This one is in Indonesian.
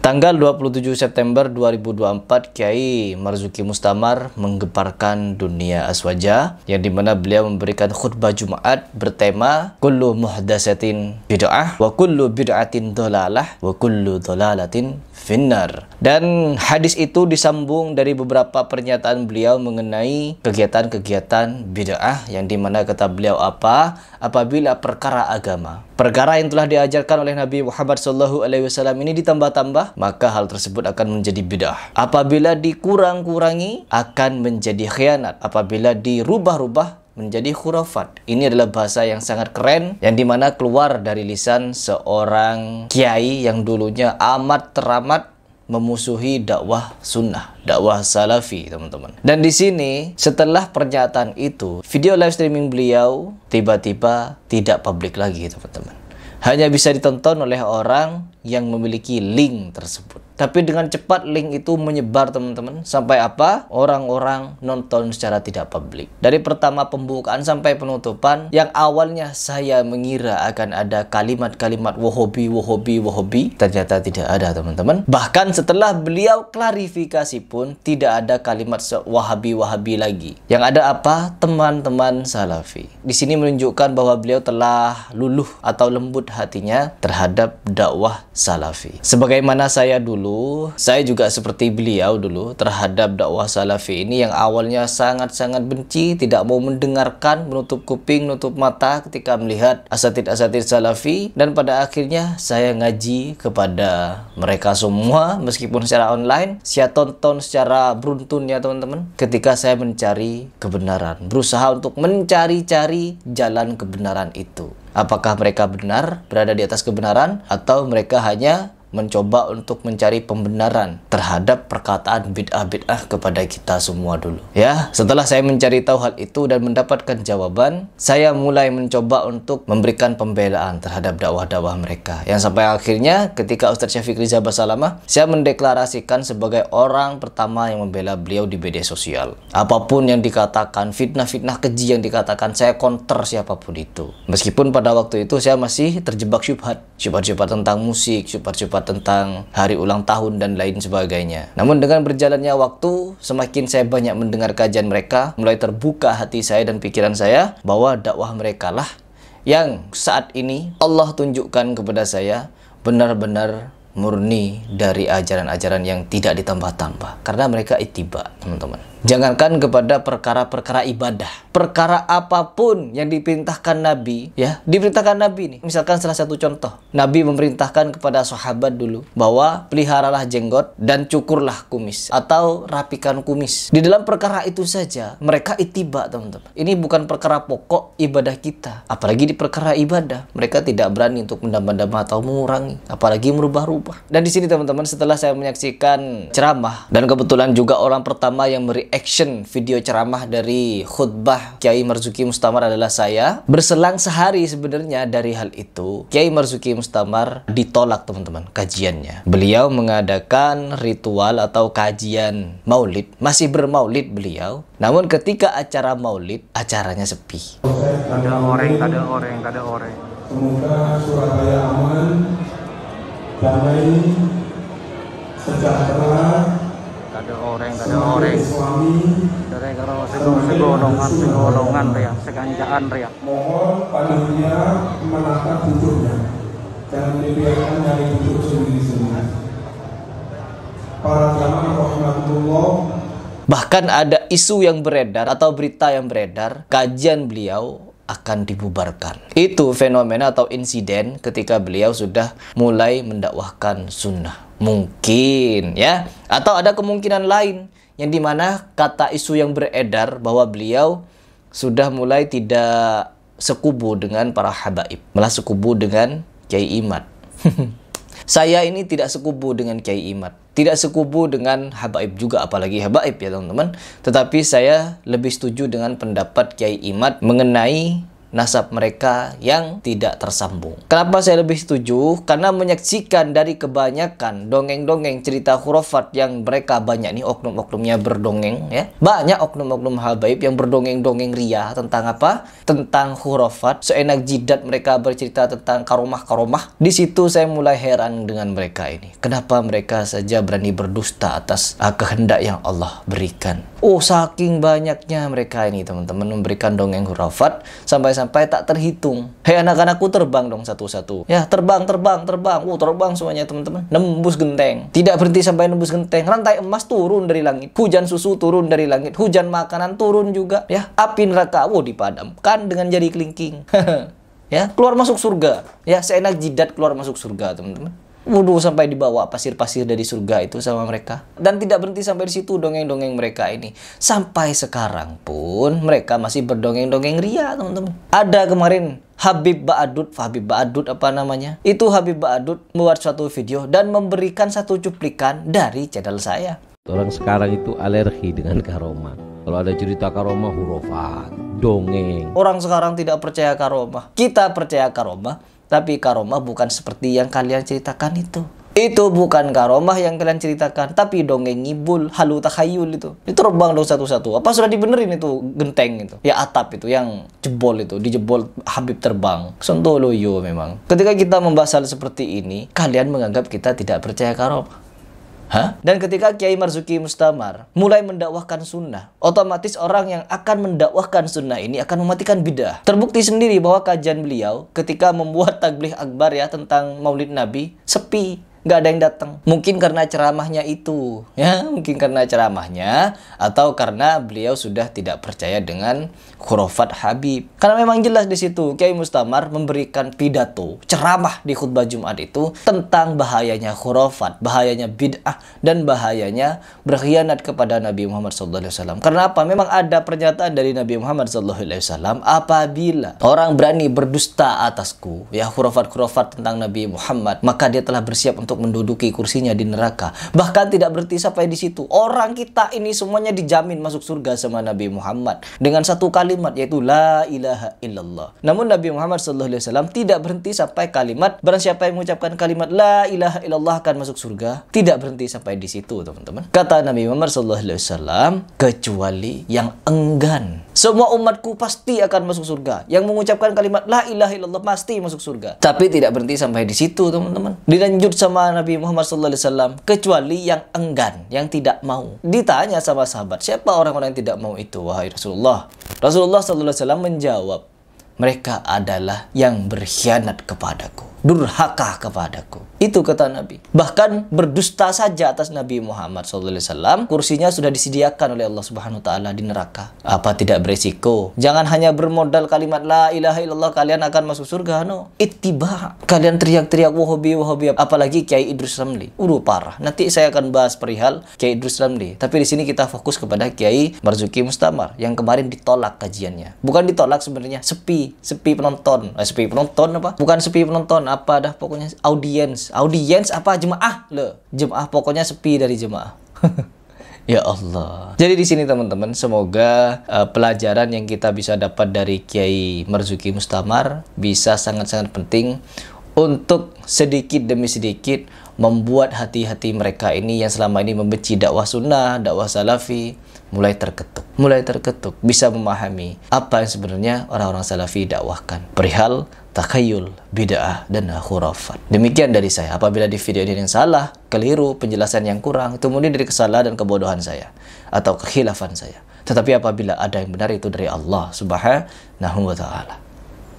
Tanggal 27 September 2024, Kiai Marzuki Mustamar menggemparkan dunia aswaja, yang dimana beliau memberikan khutbah Jumat bertema kullu muhdatsatin bid'ah wa kullu bid'atin dhalalah wa kullu dhalalatin finnar. Dan hadis itu disambung dari beberapa pernyataan beliau mengenai kegiatan-kegiatan bid'ah, yang dimana kata beliau apabila perkara agama, perkara yang telah diajarkan oleh Nabi Muhammad SAW ini ditambah-tambah, maka hal tersebut akan menjadi bid'ah. Apabila dikurang-kurangi akan menjadi khianat. Apabila dirubah-rubah menjadi khurafat. Ini adalah bahasa yang sangat keren, yang dimana keluar dari lisan seorang kiai yang dulunya amat teramat memusuhi dakwah sunnah, dakwah salafi, teman-teman. Dan di sini setelah pernyataan itu, video live streaming beliau tiba-tiba tidak publik lagi, teman-teman. Hanya bisa ditonton oleh orang yang memiliki link tersebut. Tapi dengan cepat link itu menyebar, teman-teman. Sampai apa? Orang-orang nonton secara tidak publik. Dari pertama pembukaan sampai penutupan, yang awalnya saya mengira akan ada kalimat-kalimat wahabi, ternyata tidak ada, teman-teman. Bahkan setelah beliau klarifikasi pun tidak ada kalimat wahabi lagi. Yang ada apa? Teman-teman salafi. Di sini menunjukkan bahwa beliau telah luluh atau lembut hatinya terhadap dakwah salafi. Sebagaimana saya juga seperti beliau dulu terhadap dakwah salafi ini, yang awalnya sangat-sangat benci, tidak mau mendengarkan, menutup kuping, menutup mata ketika melihat asatid-asatid salafi. Dan pada akhirnya saya ngaji kepada mereka semua, meskipun secara online. Saya tonton secara beruntun, ya teman-teman, ketika saya mencari kebenaran, berusaha untuk mencari-cari jalan kebenaran itu. Apakah mereka benar, berada di atas kebenaran, atau mereka hanya mencoba untuk mencari pembenaran terhadap perkataan bid'ah kepada kita semua dulu. Ya, setelah saya mencari tahu hal itu dan mendapatkan jawaban, saya mulai mencoba untuk memberikan pembelaan terhadap dakwah-dakwah mereka. Yang sampai akhirnya ketika Ustaz Syafiq Riza Basalamah, saya mendeklarasikan sebagai orang pertama yang membela beliau di media sosial. Apapun yang dikatakan, fitnah-fitnah keji yang dikatakan, saya counter siapapun itu. Meskipun pada waktu itu saya masih terjebak syubhat tentang musik, syubhat tentang hari ulang tahun dan lain sebagainya. Namun dengan berjalannya waktu, semakin saya banyak mendengar kajian mereka, mulai terbuka hati saya dan pikiran saya bahwa dakwah mereka lah yang saat ini Allah tunjukkan kepada saya benar-benar murni dari ajaran-ajaran yang tidak ditambah-tambah. Karena mereka ittiba, teman-teman. Jangankan kepada perkara-perkara ibadah, perkara apapun yang diperintahkan Nabi, ya, diperintahkan Nabi nih. Misalkan salah satu contoh, Nabi memerintahkan kepada sahabat dulu bahwa peliharalah jenggot dan cukurlah kumis atau rapikan kumis. Di dalam perkara itu saja mereka ittiba, teman-teman. Ini bukan perkara pokok ibadah kita, apalagi di perkara ibadah mereka tidak berani untuk menambah-nambah atau mengurangi, apalagi merubah-rubah. Dan di sini, teman-teman, setelah saya menyaksikan ceramah, dan kebetulan juga orang pertama yang action video ceramah dari khutbah Kiai Marzuki Mustamar adalah saya. Berselang sehari sebenarnya dari hal itu, Kiai Marzuki Mustamar ditolak, teman-teman, kajiannya. Beliau mengadakan ritual atau kajian maulid, masih bermaulid beliau. Namun ketika acara maulid, acaranya sepi. Ada orang. Semoga Surabaya aman, damai, sejahtera. Ada orang. Dari karo segolongan ya, seganjaan ya. Mohon panitia menata duduknya. Jangan dibiarkan dari duduk sendiri-sendiri. Para jamaah rahmatullah. Bahkan ada isu yang beredar atau berita yang beredar, kajian beliau akan dibubarkan. Itu fenomena atau insiden ketika beliau sudah mulai mendakwahkan sunnah. Mungkin, ya, atau ada kemungkinan lain yang dimana kata isu yang beredar bahwa beliau sudah mulai tidak sekubu dengan para habaib, malah sekubu dengan Kiai Imad. Saya ini tidak sekubu dengan Kiai Imad, tidak sekubu dengan habaib juga, apalagi habaib, ya teman-teman. Tetapi saya lebih setuju dengan pendapat Kiai Imad mengenai nasab mereka yang tidak tersambung. Kenapa saya lebih setuju? Karena menyaksikan dari kebanyakan dongeng-dongeng cerita khurafat yang mereka banyak nih oknum-oknumnya berdongeng ya. Banyak oknum-oknum habaib yang berdongeng-dongeng ria tentang apa? Tentang khurafat. Seenak jidat mereka bercerita tentang karomah-karomah. Di situ saya mulai heran dengan mereka ini. Kenapa mereka saja berani berdusta atas kehendak yang Allah berikan? Oh, saking banyaknya mereka ini teman-teman memberikan dongeng khurafat sampai tak terhitung. Hei anak-anakku, terbang dong satu-satu. Ya, terbang. Terbang semuanya teman-teman. Nembus genteng. Tidak berhenti sampai nembus genteng. Rantai emas turun dari langit. Hujan susu turun dari langit. Hujan makanan turun juga. Ya, api neraka dipadamkan dengan jari kelingking. Ya, keluar masuk surga. Ya, seenak jidat keluar masuk surga, teman-teman. Wudu sampai dibawa pasir-pasir dari surga itu sama mereka. Dan tidak berhenti sampai di situ dongeng-dongeng mereka ini. Sampai sekarang pun mereka masih berdongeng-dongeng ria, teman-teman. Ada kemarin Habib Ba'adud apa namanya? Itu Habib Ba'adud membuat suatu video dan memberikan satu cuplikan dari channel saya. Orang sekarang itu alergi dengan karomah. Kalau ada cerita karomah, hurufat, dongeng. Orang sekarang tidak percaya karomah. Kita percaya karomah. Tapi karomah bukan seperti yang kalian ceritakan itu. Itu bukan karomah yang kalian ceritakan, tapi dongeng ngibul, halu takhayul itu. Itu terbang dong satu-satu. Apa sudah dibenerin itu genteng itu? Ya atap itu yang jebol itu, dijebol Habib terbang. Sontoloyo memang. Ketika kita membahas hal seperti ini, kalian menganggap kita tidak percaya karomah. Hah? Dan ketika Kiai Marzuki Mustamar mulai mendakwahkan sunnah, otomatis orang yang akan mendakwahkan sunnah ini akan mematikan bidah. Terbukti sendiri bahwa kajian beliau ketika membuat taglih akbar ya tentang Maulid Nabi sepi. Nggak ada yang datang. Mungkin karena ceramahnya itu, ya, mungkin karena ceramahnya atau karena beliau sudah tidak percaya dengan khurafat Habib. Karena memang jelas di situ Kiai Mustamar memberikan pidato, ceramah di khutbah Jumat itu tentang bahayanya khurafat, bahayanya bid'ah dan bahayanya berkhianat kepada Nabi Muhammad SAW. Karena apa? Memang ada pernyataan dari Nabi Muhammad SAW, apabila orang berani berdusta atasku, ya khurafat-khurafat tentang Nabi Muhammad, maka dia telah bersiap untuk menduduki kursinya di neraka. Bahkan tidak berhenti sampai di situ. Orang kita ini semuanya dijamin masuk surga sama Nabi Muhammad dengan satu kalimat, yaitu la ilaha illallah. Namun Nabi Muhammad SAW tidak berhenti sampai kalimat barang siapa yang mengucapkan kalimat la ilaha illallah akan masuk surga. Tidak berhenti sampai di situ, teman-teman. Kata Nabi Muhammad SAW, kecuali yang enggan. Semua umatku pasti akan masuk surga. Yang mengucapkan kalimat la ilaha illallah pasti masuk surga. Tapi tidak berhenti sampai di situ, teman-teman. Dilanjut sama Nabi Muhammad SAW, kecuali yang enggan, yang tidak mau. Ditanya sama sahabat, siapa orang-orang yang tidak mau itu, wahai Rasulullah? Rasulullah SAW menjawab, mereka adalah yang berkhianat kepadaku, durhaka kepadaku. Itu kata Nabi. Bahkan berdusta saja atas Nabi Muhammad SAW, kursinya sudah disediakan oleh Allah Subhanahu Wa Taala di neraka. Apa tidak beresiko? Jangan hanya bermodal kalimat la ilaha illallah kalian akan masuk surga. No, ittiba. Kalian teriak-teriak wahabi wahabi. Apalagi Kiai Idrus Ramli. Parah. Nanti saya akan bahas perihal Kiai Idrus Ramli. Tapi di sini kita fokus kepada Kiai Marzuki Mustamar yang kemarin ditolak kajiannya. Bukan ditolak sebenarnya, sepi penonton. Sepi penonton apa? Bukan sepi penonton, apa dah pokoknya audiens apa jemaah jemaah pokoknya sepi dari jemaah. Ya Allah. Jadi di sini teman-teman, semoga pelajaran yang kita bisa dapat dari Kiai Marzuki Mustamar bisa sangat-sangat penting untuk sedikit demi sedikit membuat hati-hati mereka ini yang selama ini membenci dakwah sunnah, dakwah salafi mulai terketuk, bisa memahami apa yang sebenarnya orang-orang salafi dakwahkan perihal takhayul, bid'ah, dan khurafat. Demikian dari saya. Apabila di video ini yang salah, keliru, penjelasan yang kurang, itu mungkin dari kesalahan dan kebodohan saya atau kekhilafan saya. Tetapi apabila ada yang benar, itu dari Allah Subhanahu wa Ta'ala.